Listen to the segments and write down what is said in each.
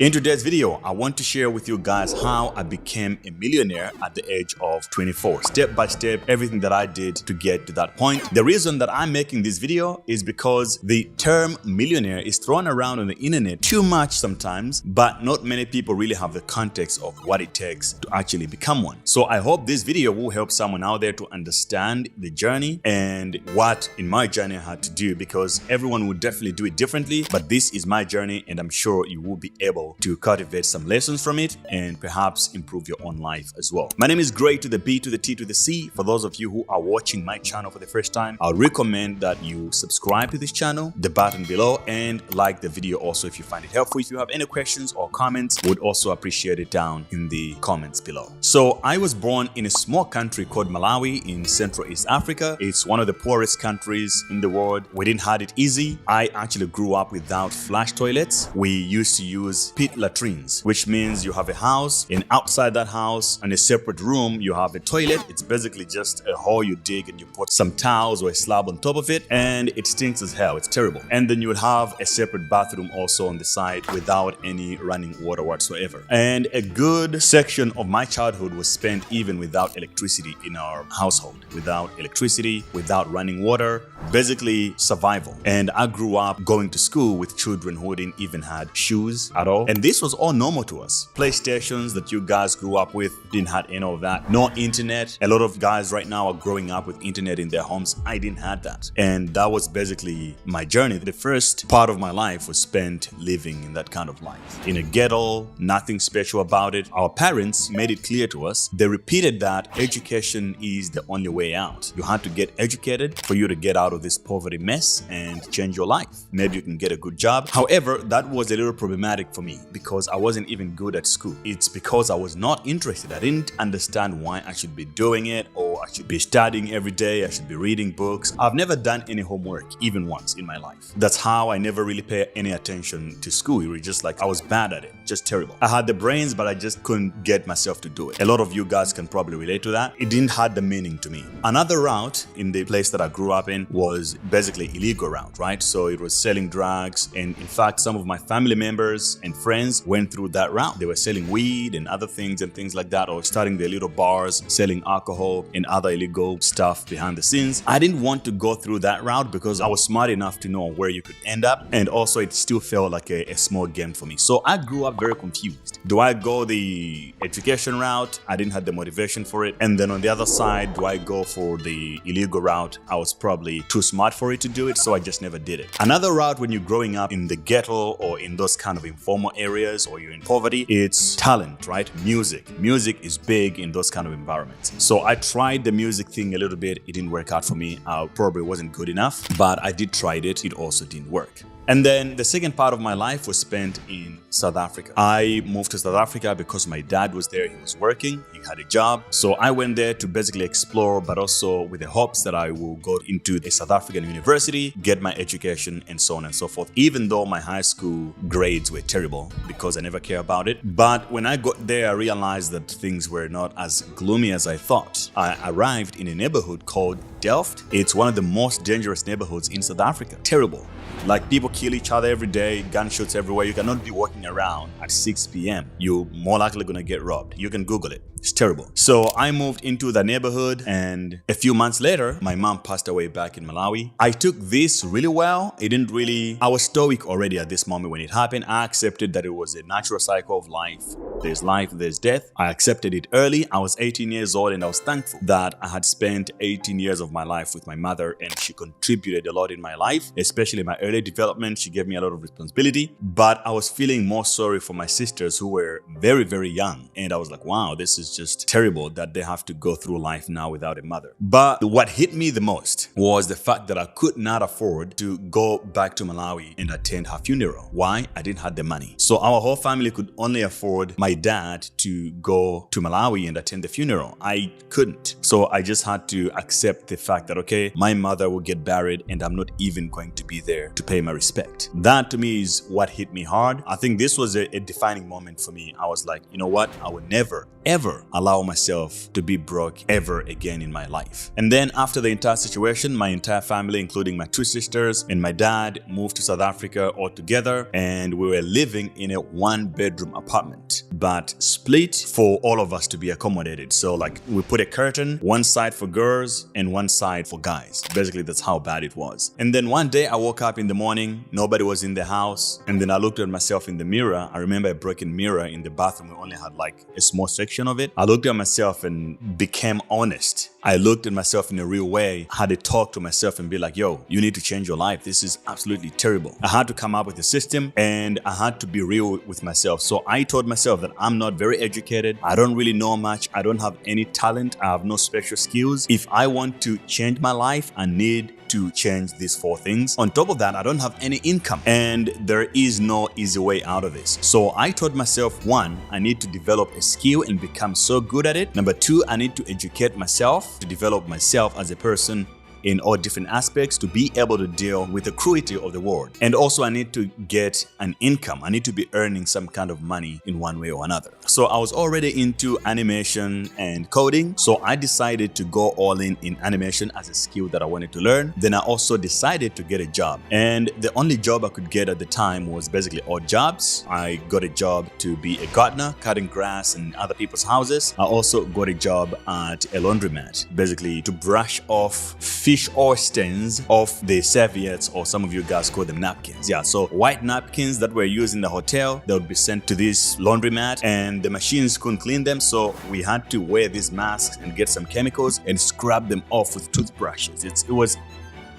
In today's video, I want to share with you guys how I became a millionaire at the age of 24. Step by step, everything that I did to get to that point. The reason that I'm making this video is because the term millionaire is thrown around on the internet too much sometimes, but not many people really have the context of what it takes to actually become one. So I hope this video will help someone out there to understand the journey and what in my journey I had to do, because everyone will definitely do it differently, but this is my journey and I'm sure you will be able to cultivate some lessons from it and perhaps improve your own life as well. My name is Gray, to the B, to the T, to the C. For those of you who are watching my channel for the first time, I would recommend that you subscribe to this channel, the button below, and like the video also if you find it helpful. If you have any questions or comments, would also appreciate it down in the comments below. So I was born in a small country called Malawi in Central East Africa. It's one of the poorest countries in the world. We didn't have it easy. I actually grew up without flush toilets. We used to use pit latrines, which means you have a house, and outside that house, in a separate room, you have a toilet. It's basically just a hole you dig and you put some towels or a slab on top of it, and it stinks as hell. It's terrible. And then you would have a separate bathroom also on the side without any running water whatsoever. And a good section of my childhood was spent even without electricity in our household, without electricity, without running water, basically survival. And I grew up going to school with children who didn't even have shoes at all. And this was all normal to us. PlayStations that you guys grew up with didn't have any of that. No internet. A lot of guys right now are growing up with internet in their homes. I didn't have that. And that was basically my journey. The first part of my life was spent living in that kind of life. In a ghetto, nothing special about it. Our parents made it clear to us. They repeated that education is the only way out. You had to get educated for you to get out of this poverty mess and change your life. Maybe you can get a good job. However, that was a little problematic for me because I wasn't even good at school. It's because I was not interested. I didn't understand why I should be doing it, or I should be studying every day. I should be reading books. I've never done any homework even once in my life. That's how I never really paid any attention to school. It was just like I was bad at it, just terrible. I had the brains, but I just couldn't get myself to do it. A lot of you guys can probably relate to that. It didn't have the meaning to me. Another route in the place that I grew up in was basically illegal route, right? So it was selling drugs, and in fact, some of my family members and friends went through that route. They were selling weed and other things like that, or starting their little bars, selling alcohol and other illegal stuff behind the scenes. I didn't want to go through that route because I was smart enough to know where you could end up, and also it still felt like a small game for me. So I grew up very confused. Do I go the education route? I didn't have the motivation for it. And then on the other side, do I go for the illegal route? I was probably too smart for it to do it, so I just never did it. Another route when you're growing up in the ghetto or in those kind of informal areas, or you're in poverty, it's talent, right? Music. Music is big in those kind of environments. So I tried the music thing a little bit. It didn't work out for me. I probably wasn't good enough, but I did try it. It also didn't work. And then the second part of my life was spent in South Africa. I moved to South Africa because my dad was there. He was working, he had a job. So I went there to basically explore, but also with the hopes that I will go into a South African university, get my education, and so on and so forth. Even though my high school grades were terrible because I never cared about it. But when I got there, I realized that things were not as gloomy as I thought. I arrived in a neighborhood called Delft. It's one of the most dangerous neighborhoods in South Africa. Terrible. Like, people kill each other every day, gunshots everywhere. You cannot be walking around at 6 p.m. You're more likely gonna get robbed. You can Google it. It's terrible. So I moved into the neighborhood, and a few months later, my mom passed away back in Malawi. I took this really well. I was stoic already at this moment when it happened. I accepted that it was a natural cycle of life. There's life, there's death. I accepted it early. I was 18 years old, and I was thankful that I had spent 18 years of my life with my mother, and she contributed a lot in my life, especially my early development. She gave me a lot of responsibility, but I was feeling more sorry for my sisters who were very, very young. And I was like, wow, this is just terrible that they have to go through life now without a mother. But what hit me the most was the fact that I could not afford to go back to Malawi and attend her funeral. Why? I didn't have the money. So our whole family could only afford my dad to go to Malawi and attend the funeral. I couldn't. So I just had to accept the fact that, okay, my mother will get buried and I'm not even going to be there to pay my respect. That to me is what hit me hard. I think this was a defining moment for me. I was like, you know what? I would never, ever never allow myself to be broke ever again in my life. And then after the entire situation, my entire family, including my 2 sisters and my dad, moved to South Africa all together, and we were living in a 1-bedroom apartment, but split for all of us to be accommodated. So like we put a curtain, one side for girls and one side for guys. Basically, that's how bad it was. And then one day I woke up in the morning, nobody was in the house, and then I looked at myself in the mirror. I remember a broken mirror in the bathroom. We only had like a small section of it. I looked at myself and became honest. I looked at myself in a real way, had a talk to myself and be like, yo, you need to change your life. This is absolutely terrible. I had to come up with a system and I had to be real with myself. So I told myself that I'm not very educated. I don't really know much. I don't have any talent. I have no special skills. If I want to change my life, I need to change these 4 things. On top of that, I don't have any income and there is no easy way out of this. So I told myself, 1, I need to develop a skill and become so good at it. Number 2, I need to educate myself to develop myself as a person in all different aspects to be able to deal with the cruelty of the world. And also I need to get an income. I need to be earning some kind of money in one way or another. So I was already into animation and coding. So I decided to go all in animation as a skill that I wanted to learn. Then I also decided to get a job. And the only job I could get at the time was basically odd jobs. I got a job to be a gardener, cutting grass in other people's houses. I also got a job at a laundromat, basically to brush off fish oil stains off the serviettes, or some of you guys call them napkins. Yeah, so white napkins that were used in the hotel, they would be sent to this laundromat and the machines couldn't clean them. So we had to wear these masks and get some chemicals and scrub them off with toothbrushes. It was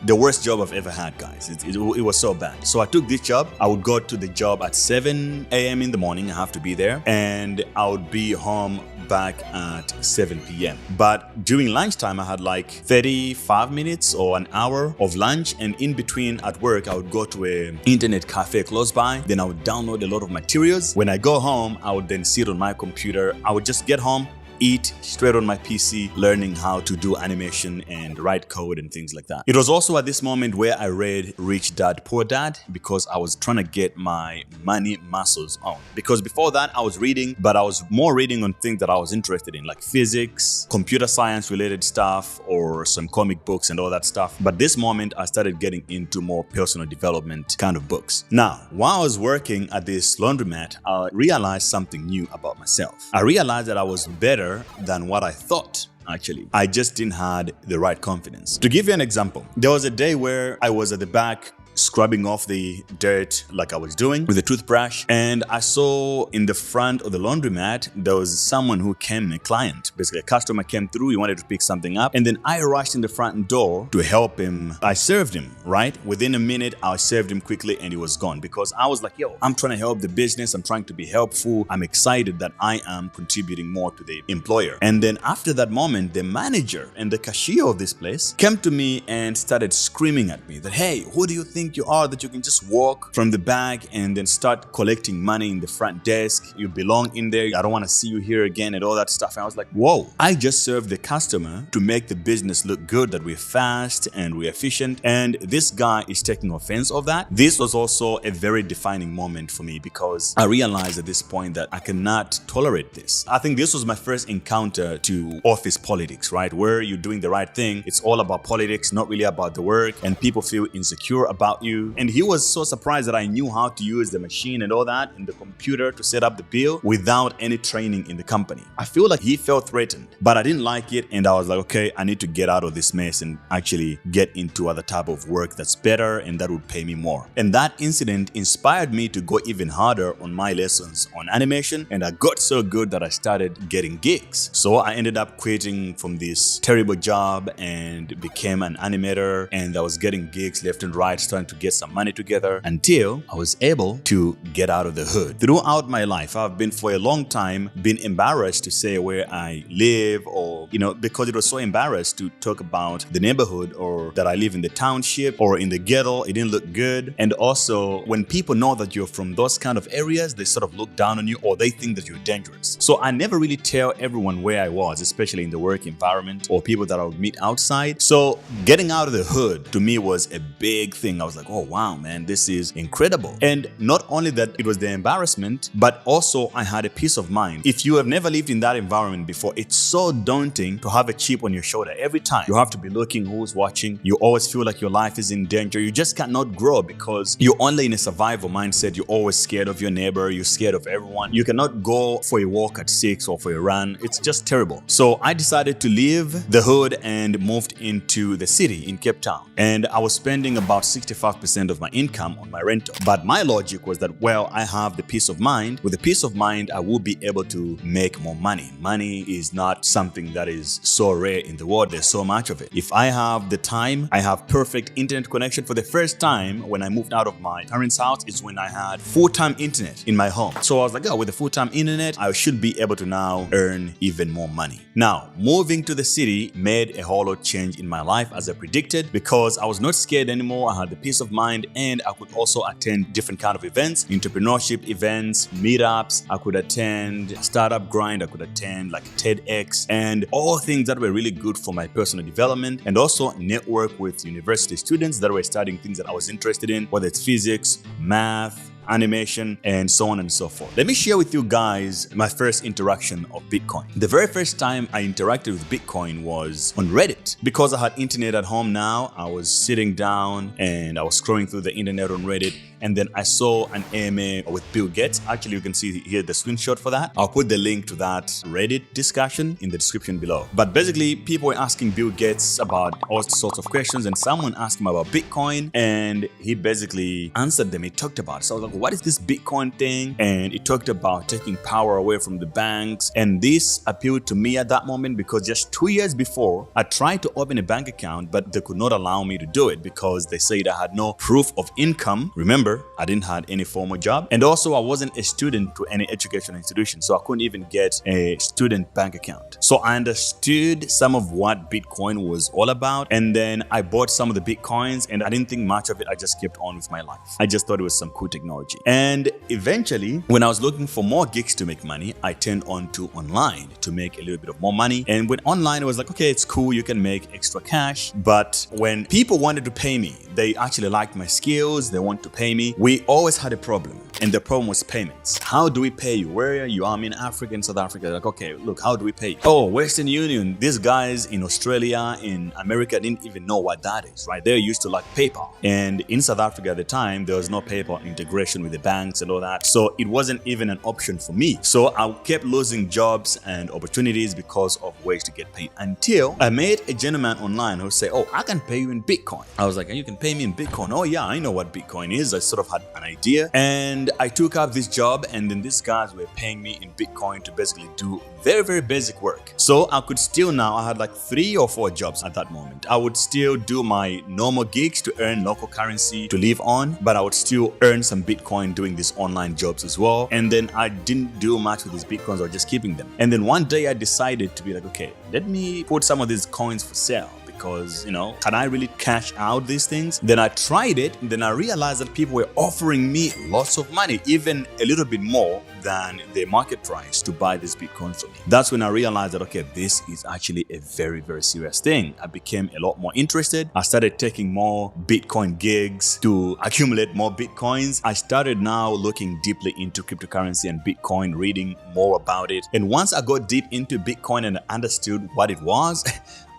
the worst job I've ever had, guys. It was so bad. So I took this job. I would go to the job at 7 a.m. in the morning. I have to be there. And I would be home back at 7 p.m. But during lunchtime, I had like 35 minutes or an hour of lunch. And in between at work, I would go to an internet cafe close by. Then I would download a lot of materials. When I go home, I would then sit on my computer. I would just get home, eat straight on my PC, learning how to do animation and write code and things like that. It was also at this moment where I read Rich Dad Poor Dad, because I was trying to get my money muscles on. Because before that I was reading, but I was more reading on things that I was interested in, like physics, computer science related stuff, or some comic books and all that stuff. But this moment I started getting into more personal development kind of books. Now, while I was working at this laundromat, I realized something new about myself. I realized that I was better than what I thought. Actually, I just didn't have the right confidence. To give you an example, there was a day where I was at the back scrubbing off the dirt like I was doing with a toothbrush, and I saw in the front of the laundromat there was someone who came, a client, basically a customer came through. He wanted to pick something up, and then I rushed in the front door to help him. I served him, right? Within a minute I served him quickly and he was gone, because I was like, yo, I'm trying to help the business, I'm trying to be helpful, I'm excited that I am contributing more to the employer. And then after that moment, the manager and the cashier of this place came to me and started screaming at me that, hey, who do you think you are that you can just walk from the back and then start collecting money in the front desk? You belong in there. I don't want to see you here again and all that stuff. And I was like, whoa, I just served the customer to make the business look good, that we're fast and we're efficient, and this guy is taking offense of that. This was also a very defining moment for me, because I realized at this point that I cannot tolerate this. I think this was my first encounter to office politics, right? Where you're doing the right thing. It's all about politics, not really about the work, and people feel insecure about you. And he was so surprised that I knew how to use the machine and all that and the computer to set up the bill without any training in the company. I feel like he felt threatened, but I didn't like it, and I was like, okay, I need to get out of this mess and actually get into other type of work that's better and that would pay me more. And that incident inspired me to go even harder on my lessons on animation, and I got so good that I started getting gigs. So I ended up quitting from this terrible job and became an animator, and I was getting gigs left and right, starting to get some money together, until I was able to get out of the hood. Throughout my life, I've been for a long time been embarrassed to say where I live, or because it was so embarrassed to talk about the neighborhood, or that I live in the township or in the ghetto. It didn't look good. And also, when people know that you're from those kind of areas, they sort of look down on you, or they think that you're dangerous. So I never really tell everyone where I was, especially in the work environment or people that I would meet outside. So getting out of the hood to me was a big thing. I was was like, oh wow, man, this is incredible. And not only that, it was the embarrassment, but also I had a peace of mind. If you have never lived in that environment before, it's so daunting to have a chip on your shoulder every time. You have to be looking who's watching. You always feel like your life is in danger. You just cannot grow because you're only in a survival mindset. You're always scared of your neighbor. You're scared of everyone. You cannot go for a walk at 6 or for a run. It's just terrible. So I decided to leave the hood and moved into the city in Cape Town. And I was spending about 65% of my income on my rental. But my logic was that, well, I have the peace of mind. With the peace of mind, I will be able to make more money. Money is not something that is so rare in the world. There's so much of it. If I have the time, I have perfect internet connection. For the first time when I moved out of my parents' house is when I had full-time internet in my home. So I was like, oh, with the full-time internet, I should be able to now earn even more money. Now, moving to the city made a whole lot change in my life as I predicted, because I was not scared anymore. I had the peace of mind, and I could also attend different kind of events, entrepreneurship events, meetups. I could attend startup grind. I could attend like TEDx, and all things that were really good for my personal development, and also network with university students that were studying things that I was interested in, whether it's physics, math, animation, and so on and so forth. Let me share with you guys my first interaction of Bitcoin. The very first time I interacted with Bitcoin was on Reddit. Because I had internet at home now, I was sitting down and I was scrolling through the internet on Reddit, and then I saw an AMA with Bill Gates. Actually, you can see here the screenshot for that. I'll put the link to that Reddit discussion in the description below. But basically, people were asking Bill Gates about all sorts of questions, and someone asked him about Bitcoin, and he basically answered them. He talked about it. So I was like, what is this Bitcoin thing? And it talked about taking power away from the banks. And this appealed to me at that moment because just 2 years before, I tried to open a bank account, but they could not allow me to do it because they said I had no proof of income. Remember, I didn't have any formal job. And also I wasn't a student to any educational institution, so I couldn't even get a student bank account. So I understood some of what Bitcoin was all about. And then I bought some of the Bitcoins, and I didn't think much of it. I just kept on with my life. I just thought it was some cool technology. And eventually, when I was looking for more gigs to make money, I turned on to online to make a little bit of more money. And when online, it was like, okay, it's cool, you can make extra cash. But when people wanted to pay me, they actually liked my skills, they want to pay me. We always had a problem, and the problem was payments. How do we pay you? Where are you? I'm in Africa, in South Africa. Like, okay, look, how do we pay you? Oh, Western Union. These guys in Australia, in America didn't even know what that is, right? They're used to like PayPal. And in South Africa at the time, there was no PayPal integration with the banks and all that. So it wasn't even an option for me. So I kept losing jobs and opportunities because of ways to get paid, until I met a gentleman online who said, oh, I can pay you in Bitcoin. I was like, you can pay me in Bitcoin? Oh yeah, I know what Bitcoin is. I sort of had an idea, and I took up this job, and then these guys were paying me in Bitcoin to basically do very, very basic work. So I could still now, I had like 3 or 4 jobs at that moment. I would still do my normal gigs to earn local currency to live on, but I would still earn some Bitcoin doing these online jobs as well. And then I didn't do much with these Bitcoins, I was just keeping them. And then one day I decided to be like, okay, let me put some of these coins for sale. Because, you know, can I really cash out these things? Then I tried it, and then I realized that people were offering me lots of money, even a little bit more than the market price to buy this Bitcoin for me. That's when I realized that, okay, this is actually a very, very serious thing. I became a lot more interested. I started taking more Bitcoin gigs to accumulate more Bitcoins. I started now looking deeply into cryptocurrency and Bitcoin, reading more about it. And once I got deep into Bitcoin and understood what it was,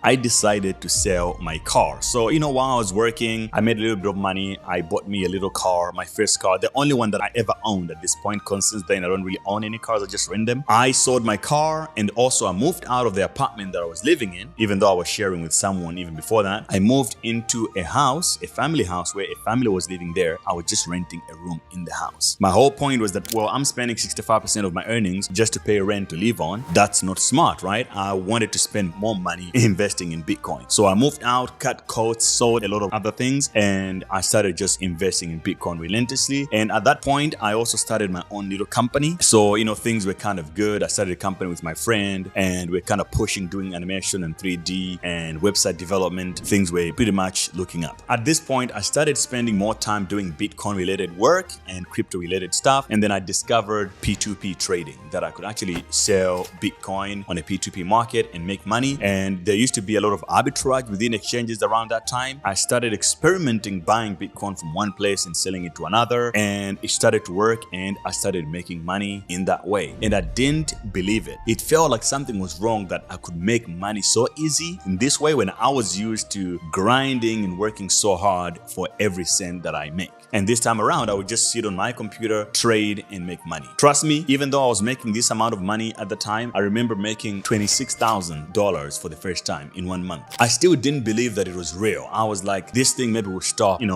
I decided to sell my car. So, you know, while I was working, I made a little bit of money. I bought me a little car, my first car, the only one that I ever owned at this point, because since then I don't really own any cars, I just rent them. I sold my car, and also I moved out of the apartment that I was living in, even though I was sharing with someone even before that. I moved into a house, a family house, where a family was living there. I was just renting a room in the house. My whole point was that, well, I'm spending 65% of my earnings just to pay rent to live on. That's not smart, right? I wanted to spend more money investing in Bitcoin. So I moved out, cut costs, sold a lot of other things, and I started just investing in Bitcoin relentlessly. And at that point, I also started my own little company. So, you know, things were kind of good. I started a company with my friend, and we're kind of pushing, doing animation and 3D and website development. Things were pretty much looking up. At this point, I started spending more time doing Bitcoin related work and crypto related stuff. And then I discovered P2P trading, that I could actually sell Bitcoin on a P2P market and make money. And there used to to be a lot of arbitrage within exchanges around that time. I started experimenting buying Bitcoin from one place and selling it to another, and it started to work, and I started making money in that way. And I didn't believe it. It felt like something was wrong that I could make money so easy in this way when I was used to grinding and working so hard for every cent that I make. And this time around, I would just sit on my computer, trade, and make money. Trust me, even though I was making this amount of money at the time, I remember making $26,000 for the first time in 1 month. I still didn't believe that it was real. I was like, this thing maybe will stop, in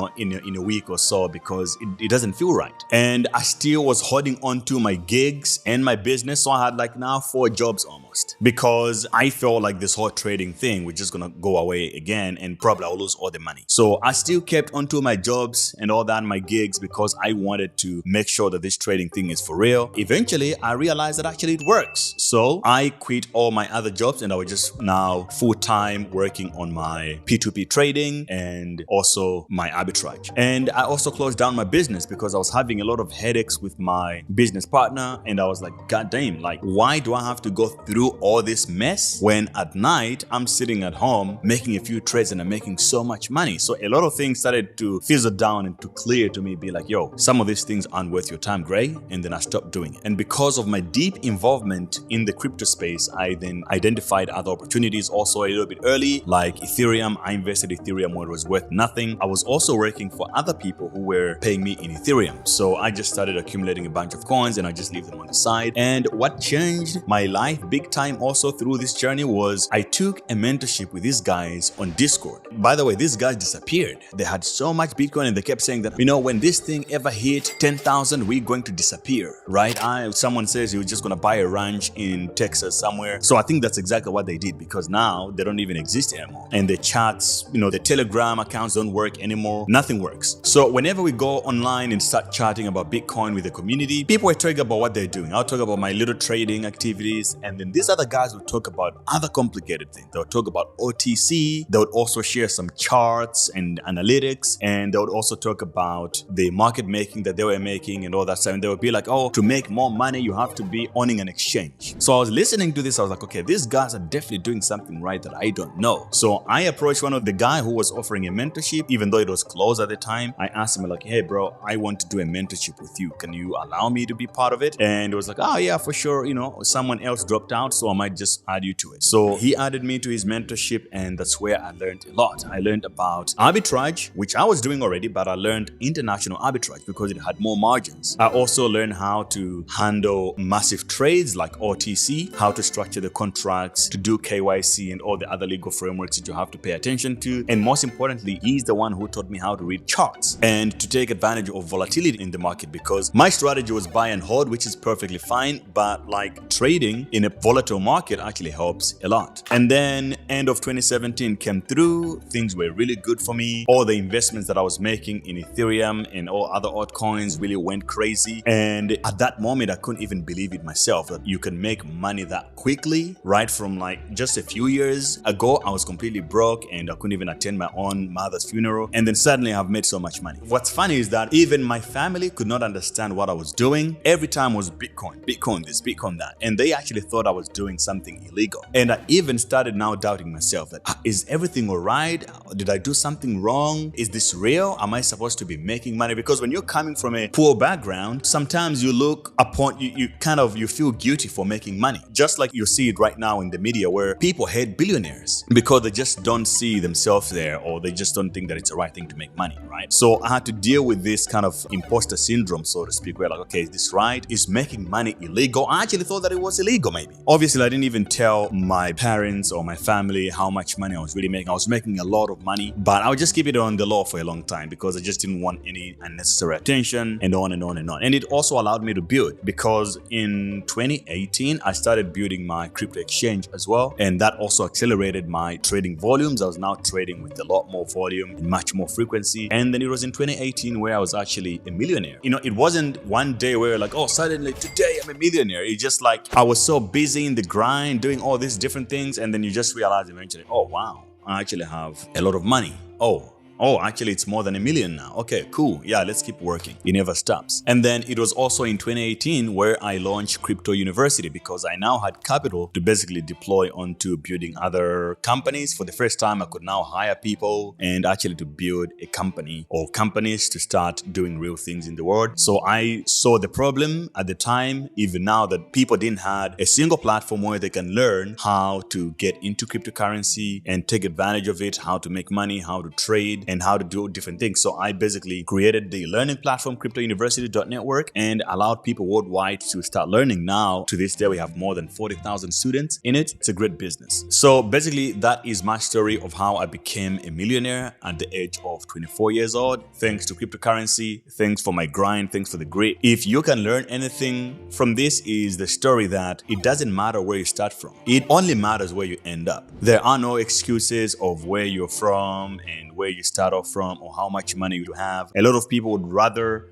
a week or so because it doesn't feel right. And I still was holding on to my gigs and my business. So I had like now 4 jobs almost, because I felt like this whole trading thing was just gonna go away again and probably I'll lose all the money. So I still kept onto my jobs and all that, my gigs, because I wanted to make sure that this trading thing is for real. Eventually, I realized that actually it works. So I quit all my other jobs and I was just now full-time working on my P2P trading and also my arbitrage. And I also closed down my business because I was having a lot of headaches with my business partner, and I was like, God damn, like, why do I have to go through all this mess when at night I'm sitting at home making a few trades and I'm making so much money? So a lot of things started to fizzle down and to clear to me, be like, yo, some of these things aren't worth your time, Gray. And then I stopped doing it. And because of my deep involvement in the crypto space, I then identified other opportunities also a little bit early, like Ethereum. I invested Ethereum when it was worth nothing. I was also working for other people who were paying me in Ethereum. So I just started accumulating a bunch of coins and I just leave them on the side. And what changed my life big time also through this journey was I took a mentorship with these guys on Discord. By the way, these guys disappeared. They had so much Bitcoin and they kept saying that, when this thing ever hit 10,000, we're going to disappear, right? Someone says you're just going to buy a ranch in Texas somewhere. So I think that's exactly what they did, because now they don't even exist anymore. And the chats, the Telegram accounts don't work anymore. Nothing works. So whenever we go online and start chatting about Bitcoin with the community, people are talking about what they're doing. I'll talk about my little trading activities. And then these other guys will talk about other complicated things. They'll talk about OTC. They would also share some charts and analytics. And they would also talk about the market making that they were making and all that stuff. And they would be like, oh, to make more money, you have to be owning an exchange. So I was listening to this. I was like, okay, these guys are definitely doing something right that I don't know. So I approached one of the guy who was offering a mentorship, even though it was closed at the time. I asked him like, hey, bro, I want to do a mentorship with you. Can you allow me to be part of it? And it was like, oh yeah, for sure. Someone else dropped out, so I might just add you to it. So he added me to his mentorship, and that's where I learned a lot. I learned about arbitrage, which I was doing already, but I learned international arbitrage because it had more margins. I also learned how to handle massive trades like OTC, how to structure the contracts, to do KYC and all the other legal frameworks that you have to pay attention to. And most importantly, he's the one who taught me how to read charts and to take advantage of volatility in the market, because my strategy was buy and hold, which is perfectly fine, but like trading in a volatile market actually helps a lot. And then end of 2017 came through. Things were really good for me. All the investments that I was making in Ethereum and all other altcoins really went crazy. And at that moment, I couldn't even believe it myself that you can make money that quickly, right? From like just a few years ago, I was completely broke and I couldn't even attend my own mother's funeral. And then suddenly I've made so much money. What's funny is that even my family could not understand what I was doing. Every time was Bitcoin, Bitcoin this, Bitcoin that. And they actually thought I was doing something illegal. And I even started now doubting myself that, is everything all right? Did I do something wrong? Is this real? Am I supposed to be making money? Because when you're coming from a poor background, sometimes you look upon, you feel guilty for making money. Just like you see it right now in the media where people hate billionaires because they just don't see themselves there, or they just don't think that it's the right thing to make money, right? So I had to deal with this kind of imposter syndrome, so to speak, where like, okay, is this right? Is making money illegal? I actually thought that it was illegal maybe. Obviously, I didn't even tell my parents or my family how much money I was really making. I was making a lot of money, but I would just keep it on the low for a long time because I just didn't want any unnecessary attention, and on and on and on. And it also allowed me to build, because in 2018, I started building my crypto exchange as well. And that also accelerated my trading volumes. I was now trading with a lot more volume and much more frequency. And then it was in 2018 where I was actually a millionaire. It wasn't one day where like, oh, suddenly today I'm a millionaire. It's just like I was so busy in the grind doing all these different things. And then you just realize eventually, oh, wow, I actually have a lot of money. Oh, Oh, actually, it's more than $1 million now. Okay, cool. Yeah, let's keep working. It never stops. And then it was also in 2018 where I launched Crypto University because I now had capital to basically deploy onto building other companies. For the first time, I could now hire people and actually to build a company or companies to start doing real things in the world. So I saw the problem at the time, even now, that people didn't have a single platform where they can learn how to get into cryptocurrency and take advantage of it, how to make money, how to trade, and how to do different things. So I basically created the learning platform cryptouniversity.network and allowed people worldwide to start learning. Now, to this day, we have more than 40,000 students in it. It's a great business. So basically, that is my story of how I became a millionaire at the age of 24 years old, thanks to cryptocurrency, thanks for my grind, thanks for the grit. If you can learn anything from this, is the story that it doesn't matter where you start from. It only matters where you end up. There are no excuses of where you're from and where you start off from or how much money you have. A lot of people would rather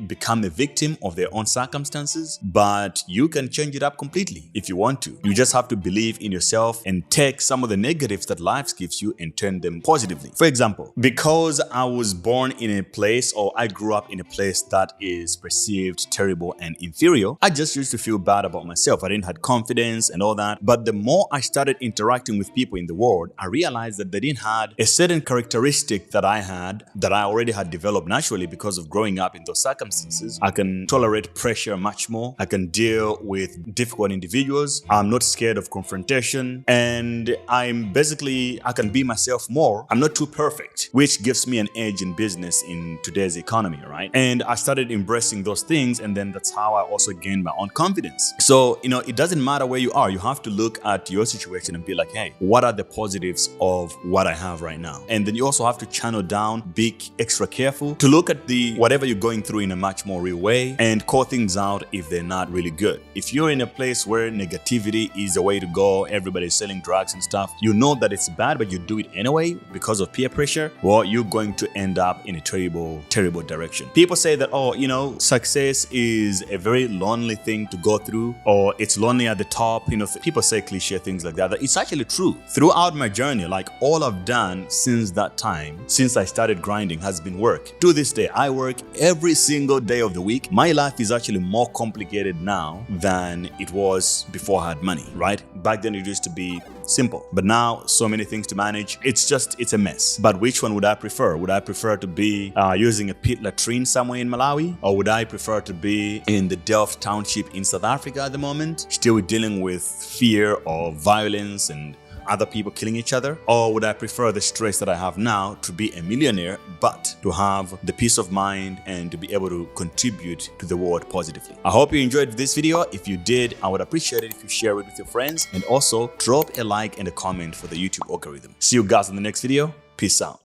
become a victim of their own circumstances, but you can change it up completely if you want to. You just have to believe in yourself and take some of the negatives that life gives you and turn them positively. For example, because I was born in a place, or I grew up in a place that is perceived terrible and inferior, I just used to feel bad about myself. I didn't have confidence and all that. But the more I started interacting with people in the world, I realized that they didn't have a certain characteristic that I had, that I already had developed naturally because of growing up in those circumstances. I can tolerate pressure much more. I can deal with difficult individuals. I'm not scared of confrontation, and I can be myself more. I'm not too perfect, which gives me an edge in business in today's economy, right? And I started embracing those things, and then that's how I also gained my own confidence. So, it doesn't matter where you are. You have to look at your situation and be like, hey, what are the positives of what I have right now? And then you also have to channel down, be extra careful to look at whatever you're going through in a much more real way and call things out if they're not really good. If you're in a place where negativity is the way to go, everybody's selling drugs and stuff, you know that it's bad, but you do it anyway because of peer pressure, well, you're going to end up in a terrible, terrible direction. People say that, success is a very lonely thing to go through, or it's lonely at the top. People say cliche things like that. It's actually true. Throughout my journey, like all I've done since that time, since I started grinding, has been work. To this day, I work every single day of the week. My life is actually more complicated now than it was before I had money, right? Back then it used to be simple, but now so many things to manage. It's a mess. But which one would I prefer? Would I prefer to be using a pit latrine somewhere in Malawi, or would I prefer to be in the Delft township in South Africa at the moment, still dealing with fear of violence and other people killing each other? Or would I prefer the stress that I have now to be a millionaire, but to have the peace of mind and to be able to contribute to the world positively? I hope you enjoyed this video. If you did, I would appreciate it if you share it with your friends, and also drop a like and a comment for the YouTube algorithm. See you guys in the next video. Peace out.